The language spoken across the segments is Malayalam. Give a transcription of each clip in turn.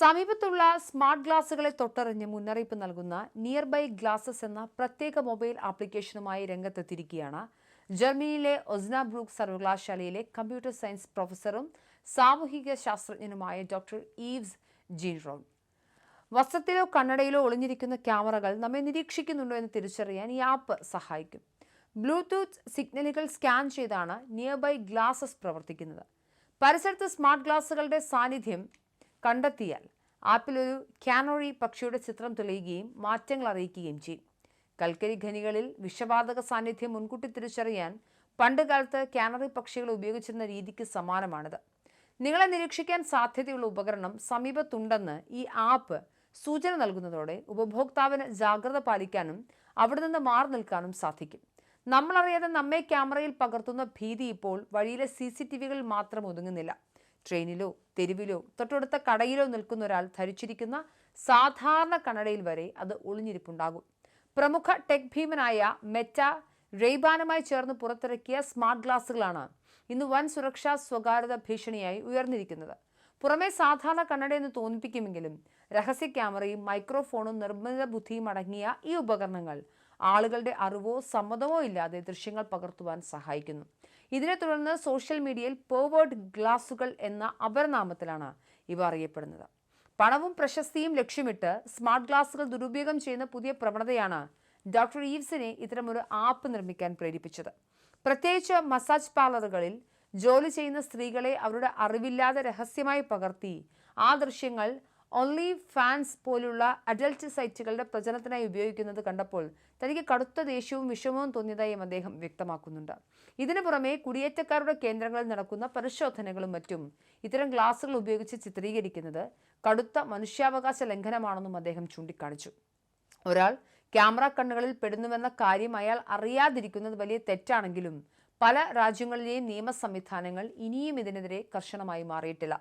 സമീപത്തുള്ള സ്മാർട്ട് ഗ്ലാസുകളെ തൊട്ടറിഞ്ഞ് മുന്നറിയിപ്പ് നൽകുന്ന നിയർ ബൈ ഗ്ലാസസ് എന്ന പ്രത്യേക മൊബൈൽ ആപ്ലിക്കേഷനുമായി രംഗത്തെത്തിയിരിക്കുകയാണ് ജർമ്മനിയിലെ ഒസ്നാബ്രൂക്ക് സർവകലാശാലയിലെ കമ്പ്യൂട്ടർ സയൻസ് പ്രൊഫസറും സാമൂഹിക ശാസ്ത്രജ്ഞനുമായ ഡോക്ടർ ഈവ്സ് ജീൻറോൺ. വസ്ത്രത്തിലോ കണ്ണടയിലോ ഒളിഞ്ഞിരിക്കുന്ന ക്യാമറകൾ നമ്മെ നിരീക്ഷിക്കുന്നുണ്ടോ എന്ന് തിരിച്ചറിയാൻ ഈ ആപ്പ് സഹായിക്കും. ബ്ലൂടൂത്ത് സിഗ്നലുകൾ സ്കാൻ ചെയ്താണ് നിയർ ബൈ ഗ്ലാസസ് പ്രവർത്തിക്കുന്നത്. പരിസരത്ത് സ്മാർട്ട് ഗ്ലാസുകളുടെ സാന്നിധ്യം കണ്ടെത്തിയാൽ ആപ്പിൽ ഒരു കാനറി പക്ഷിയുടെ ചിത്രം തെളിയുകയും മാറ്റങ്ങൾ അറിയിക്കുകയും ചെയ്യും. കൽക്കരി ഖനികളിൽ വിഷവാതക സാന്നിധ്യം മുൻകൂട്ടി തിരിച്ചറിയാൻ പണ്ടുകാലത്ത് കാനറി പക്ഷികൾ ഉപയോഗിച്ചിരുന്ന രീതിക്ക് സമാനമാണിത്. നിങ്ങളെ നിരീക്ഷിക്കാൻ സാധ്യതയുള്ള ഉപകരണം സമീപത്തുണ്ടെന്ന് ഈ ആപ്പ് സൂചന നൽകുന്നതോടെ ഉപഭോക്താവിന് ജാഗ്രത പാലിക്കാനും അവിടെ നിന്ന് മാറി നിൽക്കാനും സാധിക്കും. നമ്മളറിയാതെ നമ്മെ ക്യാമറയിൽ പകർത്തുന്ന ഭീതി ഇപ്പോൾ വഴിയിലെ CCTVകളിൽ മാത്രം ഒതുങ്ങുന്നില്ല. ട്രെയിനിലോ തെരുവിലോ തൊട്ടടുത്ത കടയിലോ നിൽക്കുന്ന ഒരാൾ ധരിച്ചിരിക്കുന്ന സാധാരണ കണ്ണടയിൽ വരെ അത് ഒളിഞ്ഞിരിപ്പുണ്ടാകും. പ്രമുഖ ടെക് ഭീമനായ മെറ്റ റെയ്ബാനുമായി ചേർന്ന് പുറത്തിറക്കിയ സ്മാർട്ട് ഗ്ലാസുകളാണ് ഇന്ന് വൻ സുരക്ഷാ സ്വകാര്യത ഭീഷണിയായി ഉയർന്നിരിക്കുന്നത്. പുറമെ സാധാരണ കണ്ണടയെന്ന് തോന്നിപ്പിക്കുമെങ്കിലും രഹസ്യ ക്യാമറയും മൈക്രോഫോണും നിർമ്മിത ബുദ്ധിയും അടങ്ങിയ ഈ ഉപകരണങ്ങൾ ആളുകളുടെ അറിവോ സമ്മതമോ ഇല്ലാതെ ദൃശ്യങ്ങൾ പകർത്തുവാൻ സഹായിക്കുന്നു. ഇതിനെ തുടർന്ന് സോഷ്യൽ മീഡിയയിൽ പേർവേർഡ് ഗ്ലാസുകൾ എന്ന അപരനാമത്തിലാണ് ഇവ അറിയപ്പെടുന്നത്. പണവും പ്രശസ്തിയും ലക്ഷ്യമിട്ട് സ്മാർട്ട് ഗ്ലാസുകൾ ദുരുപയോഗം ചെയ്യുന്ന പുതിയ പ്രവണതയാണ് ഡോക്ടർ ഈവ്സിനെ ഇത്തരമൊരു ആപ്പ് നിർമ്മിക്കാൻ പ്രേരിപ്പിച്ചത്. പ്രത്യേകിച്ച് മസാജ് പാർലറുകളിൽ ജോലി ചെയ്യുന്ന സ്ത്രീകളെ അവരുടെ അറിവില്ലാതെ രഹസ്യമായി പകർത്തി ആ ദൃശ്യങ്ങൾ ഓൺലി ഫാൻസ് പോലുള്ള അഡൽട്ട് സൈറ്റുകളുടെ പ്രചരണത്തിനായി ഉപയോഗിക്കുന്നത് കണ്ടപ്പോൾ തനിക്ക് കടുത്ത ദേഷ്യവും വിഷമവും തോന്നിയതായും അദ്ദേഹം വ്യക്തമാക്കുന്നുണ്ട്. ഇതിനു പുറമെ കുടിയേറ്റക്കാരുടെ കേന്ദ്രങ്ങളിൽ നടക്കുന്ന പരിശോധനകളും മറ്റും ഇത്തരം ഗ്ലാസുകൾ ഉപയോഗിച്ച് ചിത്രീകരിക്കുന്നത് കടുത്ത മനുഷ്യാവകാശ ലംഘനമാണെന്നും അദ്ദേഹം ചൂണ്ടിക്കാണിച്ചു. ഒരാൾ ക്യാമറ കണ്ണുകളിൽ പെടുന്നുവെന്ന കാര്യം അയാൾ അറിയാതിരിക്കുന്നത് വലിയ തെറ്റാണെങ്കിലും പല രാജ്യങ്ങളിലെയും നിയമ സംവിധാനങ്ങൾ ഇനിയും ഇതിനെതിരെ കർശനമായി മാറിയിട്ടില്ല.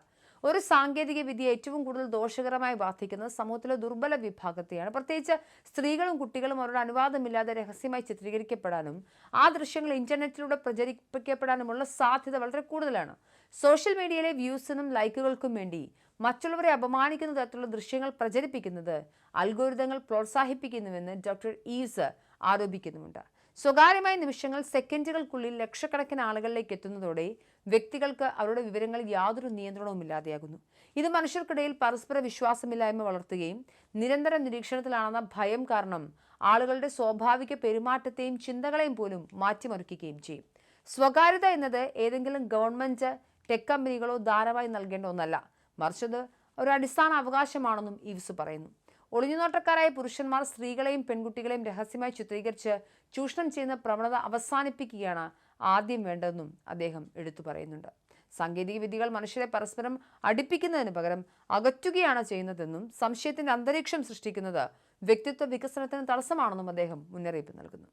ഒരു സാങ്കേതിക വിദ്യ ഏറ്റവും കൂടുതൽ ദോഷകരമായി ബാധിക്കുന്നത് സമൂഹത്തിലെ ദുർബല വിഭാഗത്തെയാണ്. പ്രത്യേകിച്ച് സ്ത്രീകളും കുട്ടികളും അവരുടെ അനുവാദമില്ലാതെ രഹസ്യമായി ചിത്രീകരിക്കപ്പെടാനും ആ ദൃശ്യങ്ങൾ ഇന്റർനെറ്റിലൂടെ പ്രചരിപ്പിക്കപ്പെടാനുമുള്ള സാധ്യത വളരെ കൂടുതലാണ്. സോഷ്യൽ മീഡിയയിലെ വ്യൂസിനും ലൈക്കുകൾക്കും വേണ്ടി മറ്റുള്ളവരെ അപമാനിക്കുന്ന തരത്തിലുള്ള ദൃശ്യങ്ങൾ പ്രചരിപ്പിക്കുന്നത് അൽഗോരിതങ്ങൾ പ്രോത്സാഹിപ്പിക്കുന്നുവെന്ന് ഡോക്ടർ ഈവ്സ് ആരോപിക്കുന്നുമുണ്ട്. സ്വകാര്യമായ നിമിഷങ്ങൾ സെക്കൻഡുകൾക്കുള്ളിൽ ലക്ഷക്കണക്കിന് ആളുകളിലേക്ക് എത്തുന്നതോടെ വ്യക്തികൾക്ക് അവരുടെ വിവരങ്ങളിൽ യാതൊരു നിയന്ത്രണവും ഇല്ലാതെയാകുന്നു. ഇത് മനുഷ്യർക്കിടയിൽ പരസ്പര വിശ്വാസമില്ലായ്മ വളർത്തുകയും നിരന്തര നിരീക്ഷണത്തിലാണെന്ന ഭയം കാരണം ആളുകളുടെ സ്വാഭാവിക പെരുമാറ്റത്തെയും ചിന്തകളെയും പോലും മാറ്റിമറിക്കുകയും ചെയ്യും. സ്വകാര്യത എന്നത് ഏതെങ്കിലും ഗവൺമെന്റ് ടെക് കമ്പനികളോ ധാരാളമായി നൽകേണ്ട ഒന്നല്ല, മറിച്ചത് ഒരു അടിസ്ഥാന അവകാശമാണെന്നും ഈവ്സ് പറയുന്നു. ഒളിഞ്ഞുനോട്ടക്കാരായ പുരുഷന്മാർ സ്ത്രീകളെയും പെൺകുട്ടികളെയും രഹസ്യമായി ചിത്രീകരിച്ച് ചൂഷണം ചെയ്യുന്ന പ്രവണത അവസാനിപ്പിക്കുകയാണ് ആദ്യം വേണ്ടതെന്നും അദ്ദേഹം എടുത്തു പറയുന്നുണ്ട്. സാങ്കേതിക വിദ്യകൾ മനുഷ്യരെ പരസ്പരം അടുപ്പിക്കുന്നതിന് പകരം അകറ്റുകയാണ് ചെയ്യുന്നതെന്നും സംശയത്തിന്റെ അന്തരീക്ഷം സൃഷ്ടിക്കുന്നത് വ്യക്തിത്വ വികസനത്തിന് തടസ്സമാണെന്നും അദ്ദേഹം മുന്നറിയിപ്പ് നൽകുന്നു.